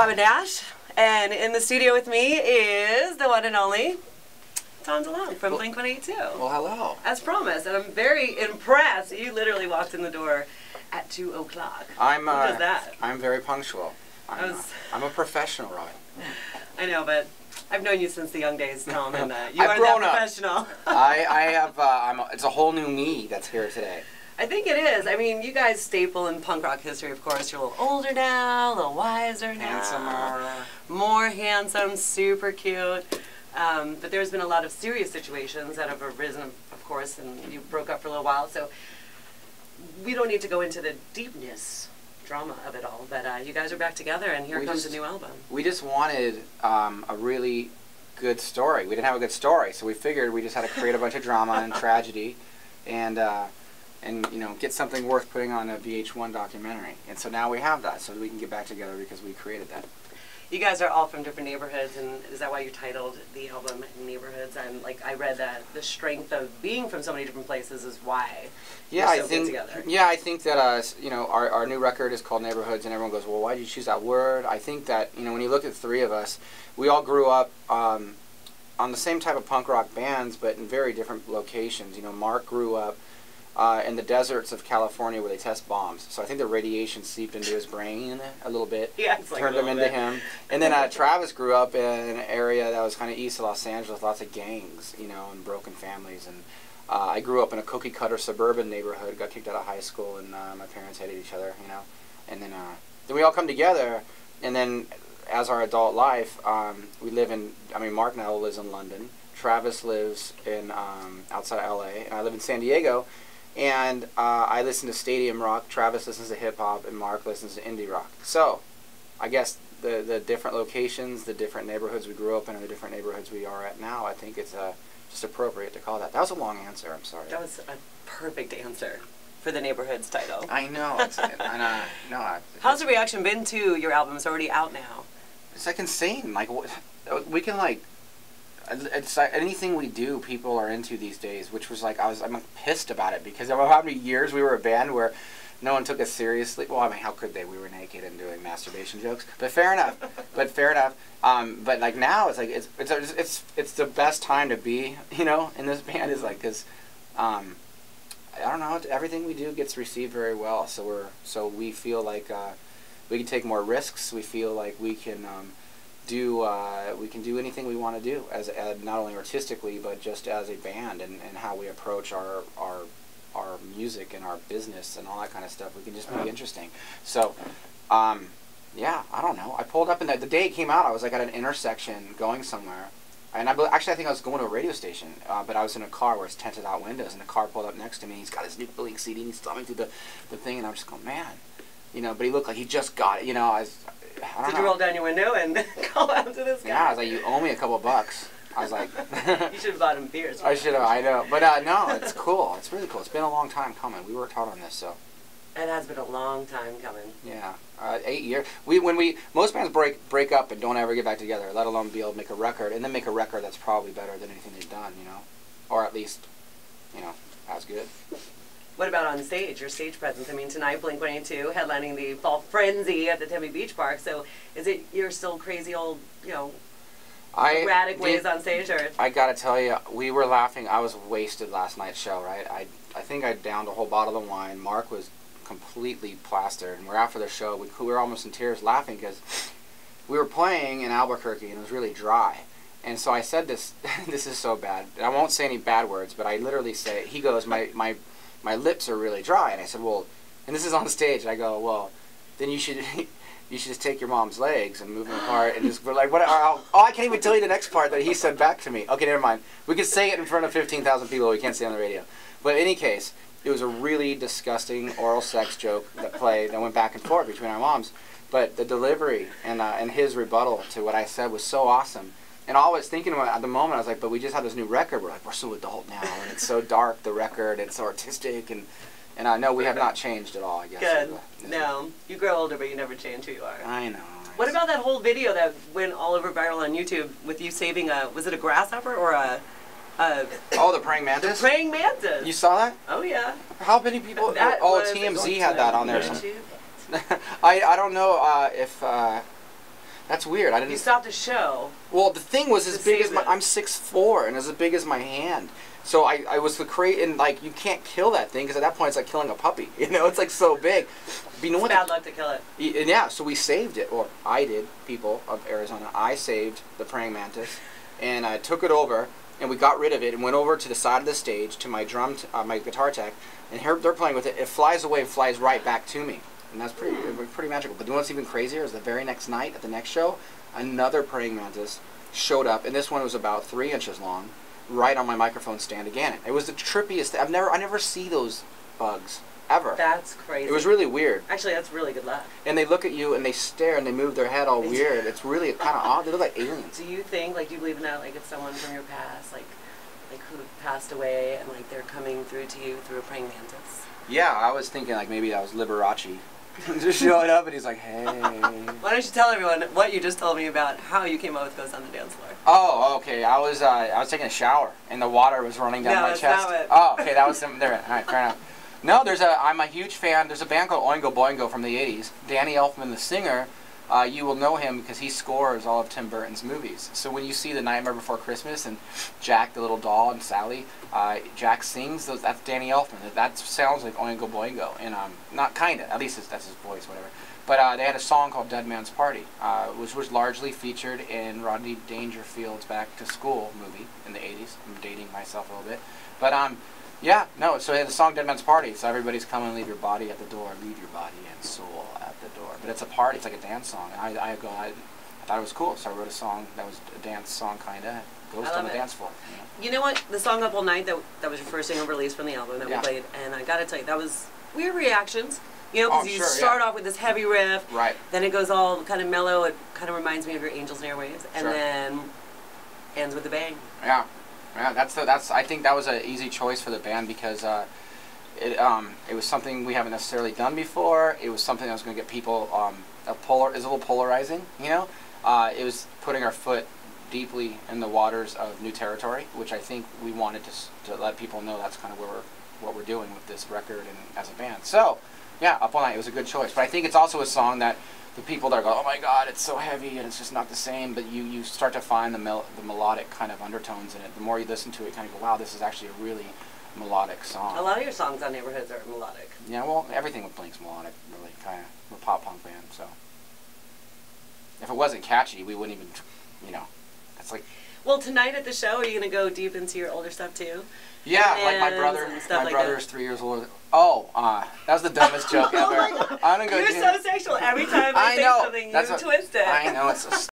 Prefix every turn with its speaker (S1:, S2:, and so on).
S1: I'm Nash, and in the studio with me is the one and only Tom DeLonge from Blink-182.
S2: Well, hello.
S1: As promised, and I'm very impressed. You literally walked in the door at 2 o'clock.
S2: I'm
S1: that?
S2: I'm very punctual. I'm a professional, right?
S1: I know, but I've known you since the young days, Tom, and you are that professional.
S2: It's a whole new me that's here today.
S1: I think it is. I mean, you guys staple in punk rock history, of course. You're a little older now, a little wiser now.
S2: Handsomer.
S1: More handsome, super cute. But there's been a lot of serious situations that have arisen, of course, and you broke up for a little while. So we don't need to go into the deepness, drama of it all. But you guys are back together, and here comes a new album. We
S2: just wanted a really good story. We didn't have a good story, so we figured we just had to create a bunch of drama and tragedy, and you know, get something worth putting on a VH1 documentary. And so now we have that, so we can get back together because we created that.
S1: You guys are all from different neighborhoods, and is that why you titled the album Neighborhoods? And like I read that the strength of being from so many different places is why you're so good together. Yeah,
S2: I think that you know, our new record is called Neighborhoods, and everyone goes, well, why did you choose that word? I think that, you know, when you look at the three of us, we all grew up on the same type of punk rock bands, but in very different locations. You know, Mark grew up in the deserts of California where they test bombs. So I think the radiation seeped into his brain a little bit, turned him into him. And then Travis grew up in an area that was kind of east of Los Angeles, lots of gangs, you know, and broken families. And I grew up in a cookie-cutter suburban neighborhood, got kicked out of high school, and my parents hated each other, you know. And then we all come together, and then as our adult life, we live in, I mean, Mark now lives in London. Travis lives in outside of LA, and I live in San Diego. And I listen to stadium rock, Travis listens to hip-hop, and Mark listens to indie rock. So, I guess the different locations, the different neighborhoods we grew up in, and the different neighborhoods we are at now, I think it's just appropriate to call that. That was a long answer, I'm sorry.
S1: That was a perfect answer for the Neighborhoods title.
S2: I know.
S1: How's the reaction been to your album? It's already out now.
S2: It's like insane. Like, we can like... It's like anything we do, people are into these days, which was like, I'm pissed about it because of how many years we were a band where no one took us seriously. Well, I mean, how could they? We were naked and doing masturbation jokes, but fair enough. But like now, it's like it's the best time to be, you know, in this band is like, because I don't know, everything we do gets received very well. So we feel like we can take more risks. We feel like we can. We can do anything we want to do as not only artistically but just as a band, and how we approach our music and our business and all that kind of stuff. We can just be interesting. So yeah, I don't know. I pulled up, and the day it came out, I was like at an intersection going somewhere, and actually I think I was going to a radio station, but I was in a car where it's tinted out windows, and the car pulled up next to me. He's got his new Blink CD, and he's thumbing through the thing, and I'm just going, man, you know. But he looked like he just got it, you know.
S1: Did you roll down your window and call out to this guy?
S2: Yeah, I was like, you owe me a couple of bucks. I was like...
S1: You should have bought him beers.
S2: I should have, I know. But no, it's cool. It's really cool. It's been a long time coming. We worked hard on this, so...
S1: It has been a long time coming.
S2: Yeah. 8 years. Most bands break up and don't ever get back together, let alone be able to make a record, and then make a record that's probably better than anything they've done, you know? Or at least, you know, as good.
S1: What about on stage, your stage presence? I mean, tonight, Blink-182 headlining the Fall Frenzy at the Tempe Beach Park. So is it your still crazy old, you know, erratic ways on stage? Or? I got to tell you, we were laughing. I was wasted last night's show, right? I think I downed a whole bottle of wine. Mark was completely plastered. And we're after the show. We were almost in tears laughing because we were playing in Albuquerque and it was really dry. And so I said this, this is so bad. I won't say any bad words, but I literally say, he goes, my lips are really dry. And I said, well, and this is on stage, and I go, well, then you should just take your mom's legs and move them apart and just, like, what, oh, I can't even tell you the next part that he said back to me. Okay, never mind. We could say it in front of 15,000 people, we can't say it on the radio. But in any case, it was a really disgusting oral sex joke that went back and forth between our moms. But the delivery and his rebuttal to what I said was so awesome. And all I was thinking about at the moment, I was like, but we just have this new record. We're like, we're so adult now, and it's so dark, the record, it's so artistic, and I know we have not changed at all, I guess. Good. No, you grow older, but you never change who you are.
S2: I know.
S1: What about that whole video that went all over viral on YouTube with you saving was it a grasshopper or a
S2: oh, the praying mantis?
S1: The praying mantis.
S2: You saw that?
S1: Oh, yeah.
S2: How many people? TMZ had that on there. I don't know if... That's weird. I didn't.
S1: You stopped a show.
S2: Well, the thing was as big as my. I'm 6'4" and as big as my hand. So I was the and like you can't kill that thing because at that point it's like killing a puppy. You know, it's like so big. But you know
S1: it's
S2: what?
S1: Bad luck to kill it.
S2: And yeah, so we saved it. Or I did. People of Arizona, I saved the praying mantis, and I took it over and we got rid of it and went over to the side of the stage to my my guitar tech, and here they're playing with it. It flies away, and flies right back to me. And that's pretty magical. But you know what's even crazier is the very next night at the next show, another praying mantis showed up, and this one was about 3 inches long, right on my microphone stand again. It was the trippiest. I never see those bugs ever.
S1: That's crazy.
S2: It was really weird.
S1: Actually, that's really good luck.
S2: And they look at you and they stare and they move their head all weird. It's really kind of odd. They look like aliens.
S1: Do you think, like, do you believe in that? Like, if someone from your past, like who passed away, and like they're coming through to you through a praying mantis?
S2: Yeah, I was thinking like maybe that was Liberace. Just showing up and he's like, hey.
S1: Why don't you tell everyone what you just told me about how you came up with Ghost on the Dance Floor?
S2: Oh, okay. I was taking a shower and the water was running down my chest.
S1: That's not it.
S2: Oh, okay. That was something there. All right, fair enough. No, I'm a huge fan. There's a band called Oingo Boingo from the 80s. Danny Elfman, the singer, you will know him because he scores all of Tim Burton's movies. So when you see The Nightmare Before Christmas and Jack the Little Doll and Sally, Jack sings those. That's Danny Elfman. That sounds like Oingo Boingo, and not kinda. At least that's his voice, whatever. But they had a song called Dead Man's Party, which was largely featured in Rodney Dangerfield's Back to School movie in the 80s. I'm dating myself a little bit, but yeah, no. So they had the song Dead Man's Party. So everybody's come and leave your body at the door, leave your body and soul at the door. But it's a party. It's like a dance song. And I thought it was cool, so I wrote a song that was a dance song, kinda. Ghost on the Dance Floor.
S1: You know what? The song Up All Night, that was your first single release from the album that we played, and I gotta tell you, that was weird reactions. You know, because you start off with this heavy riff,
S2: right?
S1: Then it goes all kind of mellow. It kind of reminds me of your Angels and Airwaves, and then ends with a bang.
S2: Yeah, yeah. That's. I think that was an easy choice for the band because it was something we haven't necessarily done before. It was something that was going to get people is a little polarizing. You know, it was putting our foot deeply in the waters of new territory, which I think we wanted to let people know that's kind of what we're doing with this record and as a band. So. Yeah, Up All Night, it was a good choice. But I think it's also a song that the people that go, oh my God, it's so heavy and it's just not the same, but you start to find the melodic kind of undertones in it. The more you listen to it, you kind of go, wow, this is actually a really melodic song.
S1: A lot of your songs on Neighborhoods are melodic.
S2: Yeah, well, everything with Blink's melodic, really, kind of. We're a pop-punk band, so. If it wasn't catchy, we wouldn't even, you know, that's like...
S1: Well, tonight at the show, are you going to go deep into your older stuff, too?
S2: Yeah, like my brother. My brother's 3 years older. Oh, that was the dumbest joke ever.
S1: I'm gonna go. You're so sexual. Every time I say something, you twist it.
S2: I know. It's